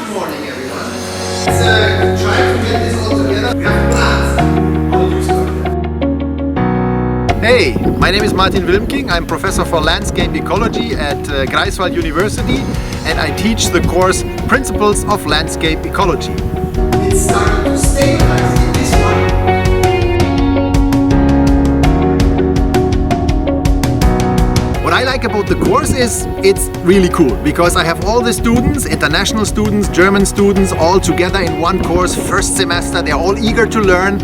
Good morning, everyone. Let's try to get this all together. We have plans. Hey, my name is Martin Wilmking. I'm Professor for Landscape Ecology at Greifswald University, and I teach the course Principles of Landscape Ecology. It's starting to stabilize in this one. What I like about the course is it's really cool because I have all the students, international students, German students, all together in one course, first semester. They're all eager to learn.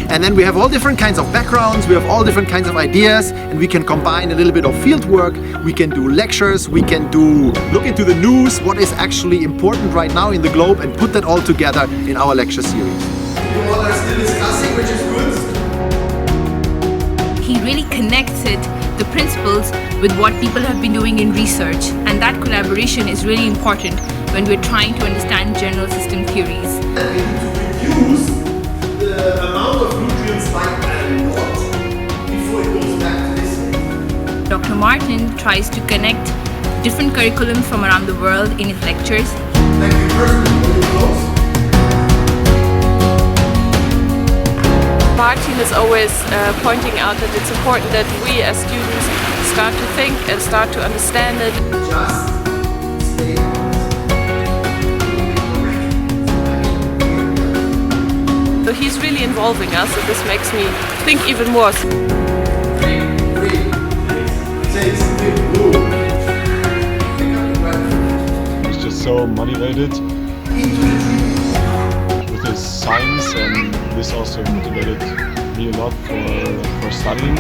And then we have all different kinds of backgrounds, we have all different kinds of ideas, and we can combine a little bit of field work, we can do lectures, we can look into the news, what is actually important right now in the globe, and put that all together in our lecture series. You all are still discussing, which is good. He really connected the principles with what people have been doing in research, and that collaboration is really important when we're trying to understand general system theories. And we need to reduce the amount of nutrients by a lot before it goes back to this thing. Dr. Martin tries to connect different curriculums from around the world in his lectures. Thank you personally for your close. Martin is always pointing out that it's important that we as students start to think and start to understand it. Just stay So he's really involving us, and this makes me think even more. 3, 6, 5, go. He's just so motivated with his science, and this also motivated me a lot for studying.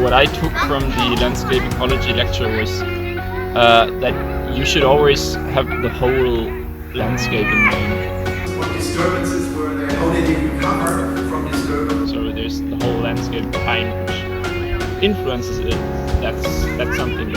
What I took from the Landscape Ecology lecture was that you should always have the whole landscape in mind. What disturbances were there? How did you recover from disturbance? So there's the whole landscape behind which influences it. That's something